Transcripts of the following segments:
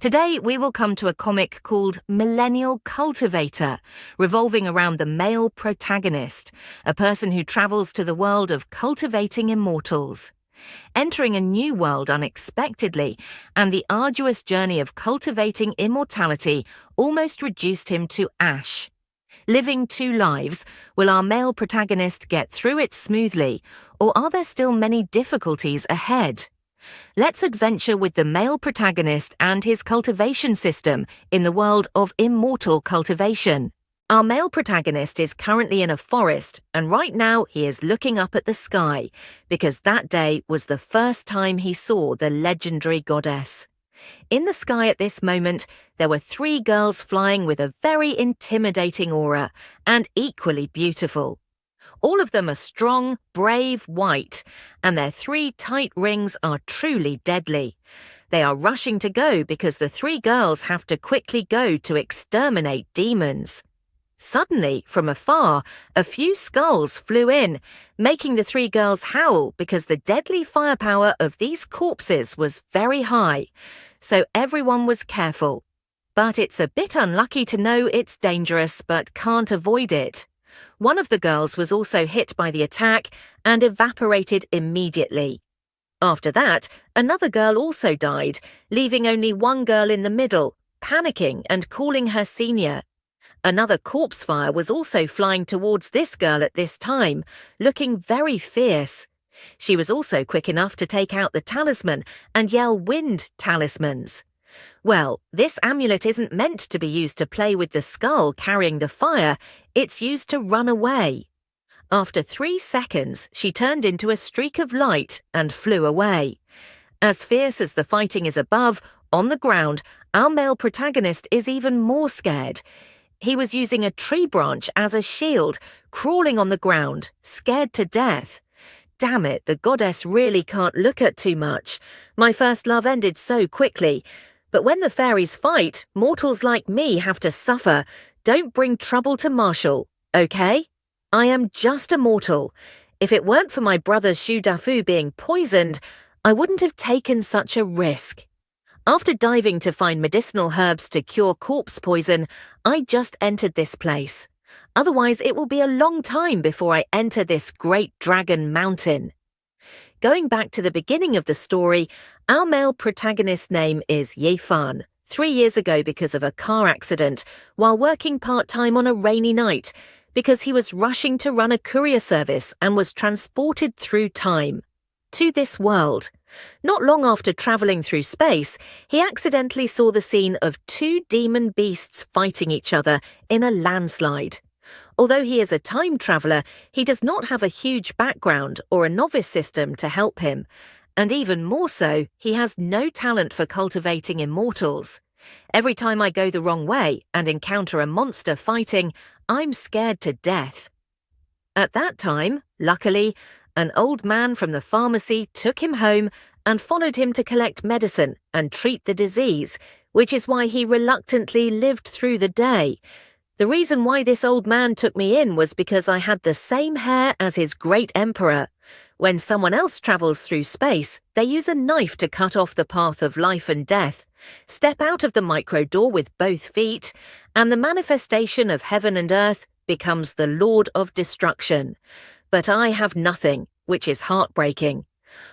Today we will come to a comic called Millennial Cultivator, revolving around the male protagonist, a person who travels to the world of cultivating immortals. Entering a new world unexpectedly, and the arduous journey of cultivating immortality almost reduced him to ash. Living two lives, will our male protagonist get through it smoothly, or are there still many difficulties ahead? Let's adventure with the male protagonist and his cultivation system in the world of immortal cultivation. Our male protagonist is currently in a forest, and right now he is looking up at the sky, because that day was the first time he saw the legendary goddess. In the sky at this moment, there were 3 girls flying with a very intimidating aura, and equally beautiful. All of them are strong, brave, white, and their 3 tight rings are truly deadly. They are rushing to go because the 3 girls have to quickly go to exterminate demons. Suddenly, from afar, a few skulls flew in, making the 3 girls howl because the deadly firepower of these corpses was very high, so everyone was careful. But it's a bit unlucky to know it's dangerous but can't avoid it. One of the girls was also hit by the attack and evaporated immediately. After that, another girl also died, leaving only one girl in the middle, panicking and calling her senior. Another corpse fire was also flying towards this girl at this time, looking very fierce. She was also quick enough to take out the talisman and yell wind talismans. Well, this amulet isn't meant to be used to play with the skull carrying the fire, it's used to run away. After 3 seconds, she turned into a streak of light and flew away. As fierce as the fighting is above, on the ground, our male protagonist is even more scared. He was using a tree branch as a shield, crawling on the ground, scared to death. Damn it, the goddess really can't look at too much. My first love ended so quickly. But when the fairies fight, mortals like me have to suffer. Don't bring trouble to Marshall, okay? I am just a mortal. If it weren't for my brother's Shudafu being poisoned, I wouldn't have taken such a risk. After diving to find medicinal herbs to cure corpse poison, I just entered this place. Otherwise, it will be a long time before I enter this great dragon mountain. Going back to the beginning of the story, our male protagonist's name is Yefan. 3 years ago because of a car accident, while working part-time on a rainy night, because he was rushing to run a courier service and was transported through time to this world. Not long after travelling through space, he accidentally saw the scene of 2 demon beasts fighting each other in a landslide. Although he is a time traveller, he does not have a huge background or a novice system to help him, and even more so, he has no talent for cultivating immortals. Every time I go the wrong way and encounter a monster fighting, I'm scared to death. At that time, luckily, an old man from the pharmacy took him home and followed him to collect medicine and treat the disease, which is why he reluctantly lived through the day. The reason why this old man took me in was because I had the same hair as his great emperor. When someone else travels through space, they use a knife to cut off the path of life and death, step out of the micro door with both feet, and the manifestation of heaven and earth becomes the Lord of Destruction. But I have nothing, which is heartbreaking.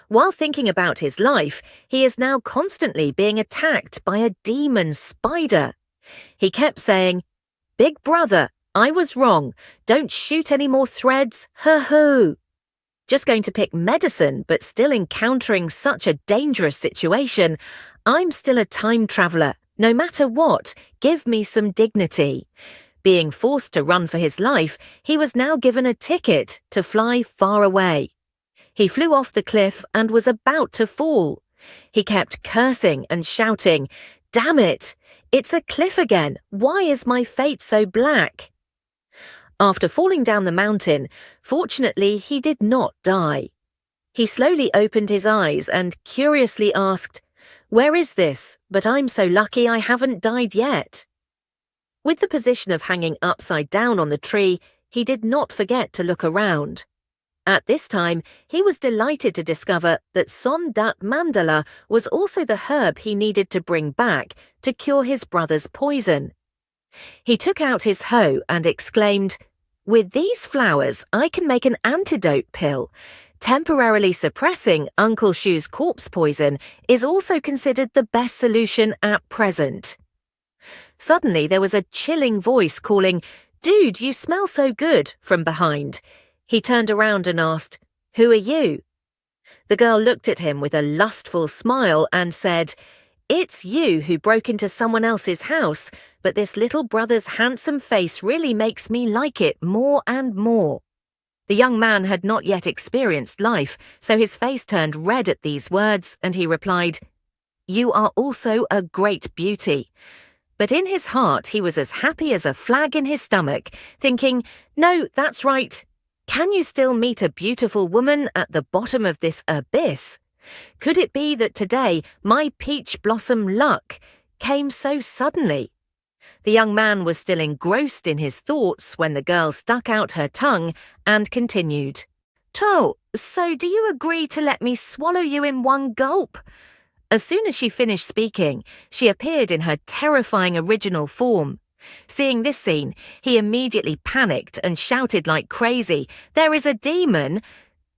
While thinking about his life, he is now constantly being attacked by a demon spider. He kept saying, "Big brother, I was wrong. Don't shoot any more threads. Hoo-hoo." Just going to pick medicine, but still encountering such a dangerous situation. I'm still a time traveller. No matter what, give me some dignity. Being forced to run for his life, he was now given a ticket to fly far away. He flew off the cliff and was about to fall. He kept cursing and shouting, "Damn it! It's a cliff again. Why is my fate so black?" After falling down the mountain, fortunately he did not die. He slowly opened his eyes and curiously asked, "Where is this? But I'm so lucky I haven't died yet." With the position of hanging upside down on the tree, he did not forget to look around. At this time, he was delighted to discover that Son Dat Mandala was also the herb he needed to bring back to cure his brother's poison. He took out his hoe and exclaimed, "With these flowers, I can make an antidote pill. Temporarily suppressing Uncle Shu's corpse poison is also considered the best solution at present." Suddenly, there was a chilling voice calling, "Dude, you smell so good," from behind. He turned around and asked, "Who are you?" The girl looked at him with a lustful smile and said, "It's you who broke into someone else's house, but this little brother's handsome face really makes me like it more and more." The young man had not yet experienced life, so his face turned red at these words, and he replied, "You are also a great beauty." But in his heart he was as happy as a flag in his stomach, thinking, "No, that's right. Can you still meet a beautiful woman at the bottom of this abyss? Could it be that today my peach blossom luck came so suddenly?" The young man was still engrossed in his thoughts when the girl stuck out her tongue and continued, So do you agree to let me swallow you in one gulp?" As soon as she finished speaking, she appeared in her terrifying original form. Seeing this scene, he immediately panicked and shouted like crazy, "There is a demon!"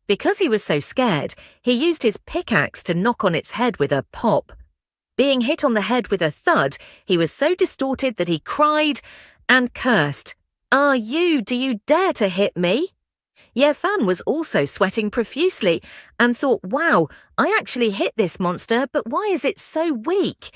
Because he was so scared, he used his pickaxe to knock on its head with a pop. Being hit on the head with a thud, he was so distorted that he cried and cursed, Do you dare to hit me?" Ye Fan was also sweating profusely and thought, "Wow, I actually hit this monster, but why is it so weak?"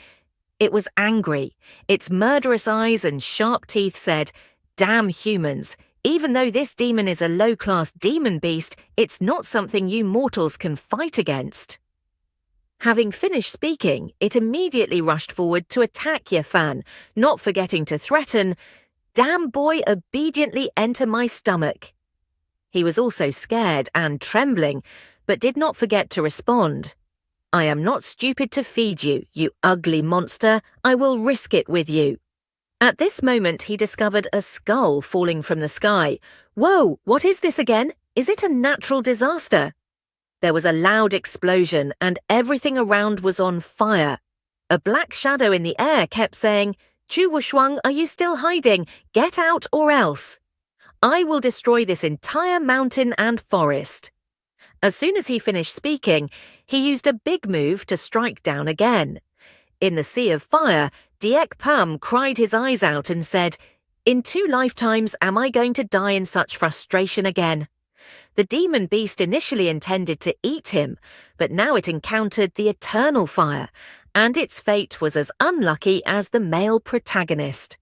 It was angry. Its murderous eyes and sharp teeth said, "Damn humans. Even though this demon is a low-class demon beast, it's not something you mortals can fight against." Having finished speaking, it immediately rushed forward to attack Ye Fan, not forgetting to threaten, "Damn boy, obediently enter my stomach." He was also scared and trembling, but did not forget to respond, "I am not stupid to feed you, you ugly monster. I will risk it with you." At this moment, he discovered a skull falling from the sky. "Whoa, what is this again? Is it a natural disaster?" There was a loud explosion and everything around was on fire. A black shadow in the air kept saying, "Chu Wushuang, are you still hiding? Get out or else. I will destroy this entire mountain and forest." As soon as he finished speaking, he used a big move to strike down again. In the sea of fire, Diek Pam cried his eyes out and said, "In 2 lifetimes am I going to die in such frustration again?" The demon beast initially intended to eat him, but now it encountered the eternal fire, and its fate was as unlucky as the male protagonist.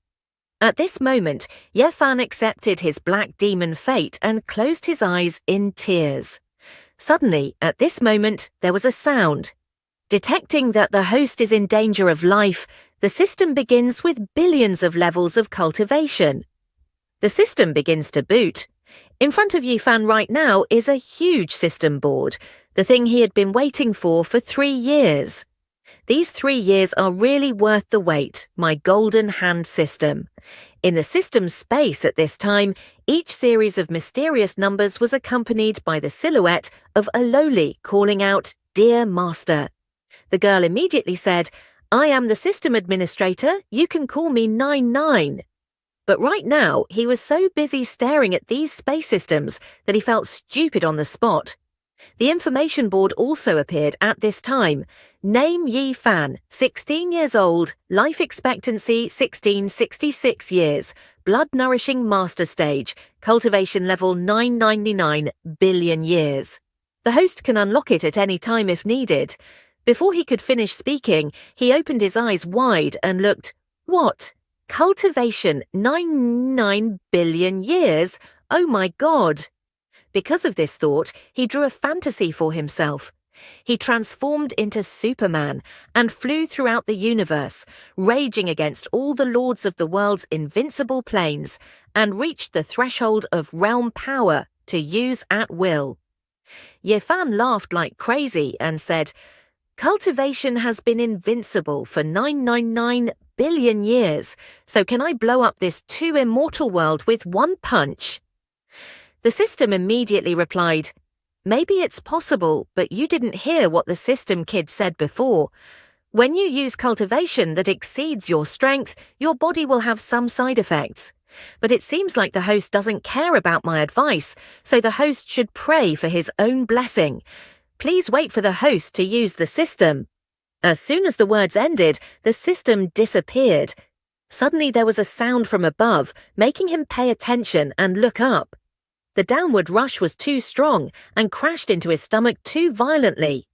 At this moment, Ye Fan accepted his black demon fate and closed his eyes in tears. Suddenly, at this moment, there was a sound. Detecting that the host is in danger of life, the system begins with billions of levels of cultivation. The system begins to boot. In front of Ye Fan right now is a huge system board, the thing he had been waiting for 3 years. These 3 years are really worth the wait, my golden hand system. In the system's space at this time, each series of mysterious numbers was accompanied by the silhouette of a loli calling out, "Dear Master." The girl immediately said, "I am the system administrator, you can call me 99. But right now, he was so busy staring at these space systems that he felt stupid on the spot. The information board also appeared at this time. Name Ye Fan, 16 years old, life expectancy 1666 years, blood-nourishing master stage, cultivation level 999 billion years. The host can unlock it at any time if needed. Before he could finish speaking, he opened his eyes wide and looked, "What? Cultivation 99 billion years? Oh my God." Because of this thought, he drew a fantasy for himself. He transformed into Superman and flew throughout the universe, raging against all the lords of the world's invincible planes, and reached the threshold of realm power to use at will. Ye Fan laughed like crazy and said, "Cultivation has been invincible for 999 billion years, so can I blow up this 2 immortal world with one punch?" The system immediately replied, Maybe it's possible, but you didn't hear what the system kid said before. When you use cultivation that exceeds your strength, your body will have some side effects. But it seems like the host doesn't care about my advice, so the host should pray for his own blessing. Please wait for the host to use the system. As soon as the words ended, the system disappeared. Suddenly there was a sound from above, making him pay attention and look up. The downward rush was too strong and crashed into his stomach too violently.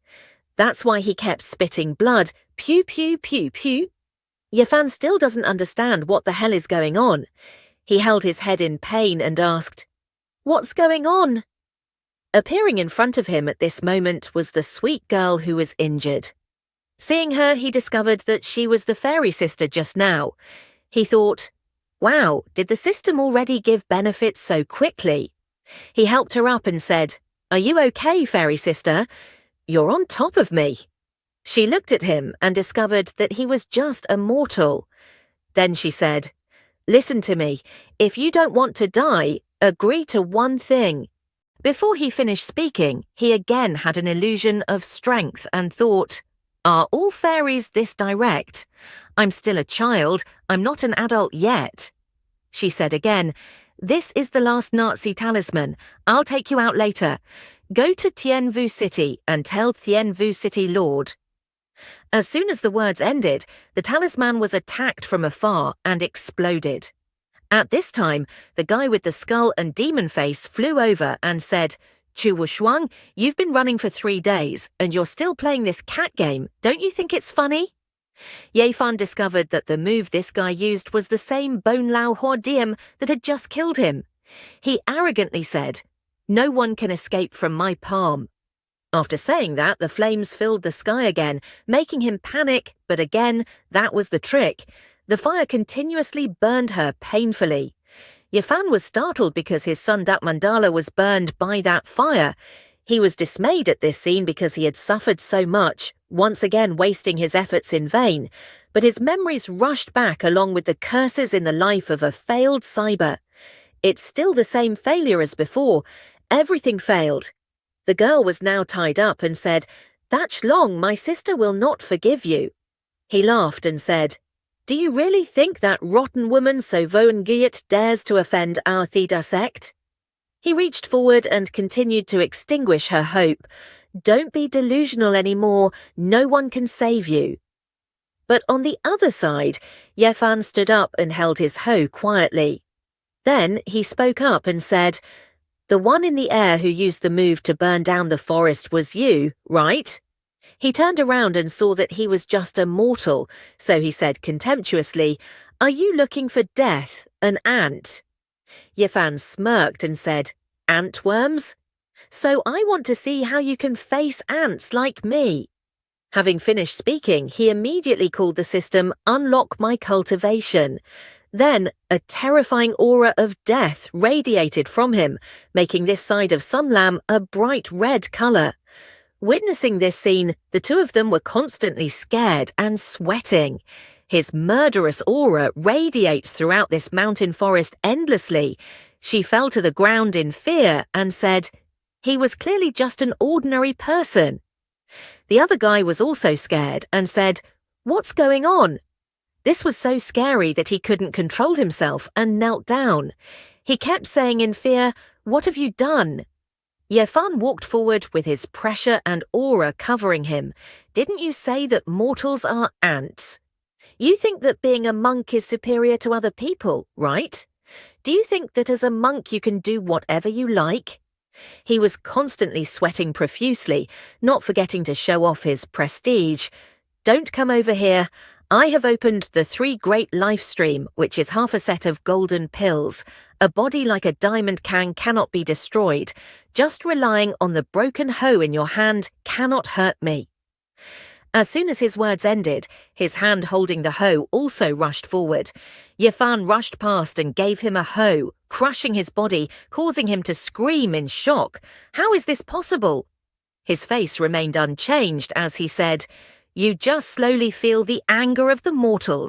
That's why he kept spitting blood, pew pew pew pew. Yefan still doesn't understand what the hell is going on. He held his head in pain and asked, "What's going on?" Appearing in front of him at this moment was the sweet girl who was injured. Seeing her, he discovered that she was the fairy sister just now. He thought, wow, did the system already give benefits so quickly? He helped her up and said, "Are you okay, fairy sister? You're on top of me." She looked at him and discovered that he was just a mortal. Then she said, "Listen to me. If you don't want to die, agree to one thing." Before he finished speaking, he again had an illusion of strength and thought, are all fairies this direct? I'm still a child. I'm not an adult yet. She said again, "This is the last Nazi talisman. I'll take you out later. Go to Tianvu City and tell Tianvu City Lord." As soon as the words ended, the talisman was attacked from afar and exploded. At this time, the guy with the skull and demon face flew over and said, "Chu Wushuang, you've been running for 3 days and you're still playing this cat game. Don't you think it's funny?" Yefan discovered that the move this guy used was the same Bone Lao Hua Diem that had just killed him. He arrogantly said, "No one can escape from my palm." After saying that, the flames filled the sky again, making him panic, but again, that was the trick. The fire continuously burned her painfully. Yefan was startled because his son Dat Mandala was burned by that fire. He was dismayed at this scene because he had suffered so much, once again wasting his efforts in vain, but his memories rushed back along with the curses in the life of a failed cyber. It's still the same failure as before. Everything failed. The girl was now tied up and said, "That Shlong, my sister will not forgive you." He laughed and said, "Do you really think that rotten woman Sovoan Guyot dares to offend our Theda sect?" He reached forward and continued to extinguish her hope. "Don't be delusional anymore. No one can save you." But on the other side, Yefan stood up and held his hoe quietly. Then he spoke up and said, "The one in the air who used the move to burn down the forest was you, right?" He turned around and saw that he was just a mortal, so he said contemptuously, "Are you looking for death, an ant?" Yefan smirked and said, "Antworms? So I want to see how you can face ants like me." Having finished speaking, he immediately called the system "Unlock my cultivation." Then a terrifying aura of death radiated from him, making this side of Sunlam a bright red colour. Witnessing this scene, the two of them were constantly scared and sweating. His murderous aura radiates throughout this mountain forest endlessly. She fell to the ground in fear and said, "He was clearly just an ordinary person." The other guy was also scared and said, "What's going on?" This was so scary that he couldn't control himself and knelt down. He kept saying in fear, "What have you done?" Yefan walked forward with his pressure and aura covering him. "Didn't you say that mortals are ants? You think that being a monk is superior to other people, right? Do you think that as a monk you can do whatever you like?" He was constantly sweating profusely, not forgetting to show off his prestige. "Don't come over here. I have opened the 3 Great Life Stream, which is half a set of golden pills. A body like a diamond can cannot be destroyed. Just relying on the broken hoe in your hand cannot hurt me." As soon as his words ended, his hand holding the hoe also rushed forward. Yefan rushed past and gave him a hoe, crushing his body, causing him to scream in shock. How is this possible? His face remained unchanged as he said, "You just slowly feel the anger of the mortals."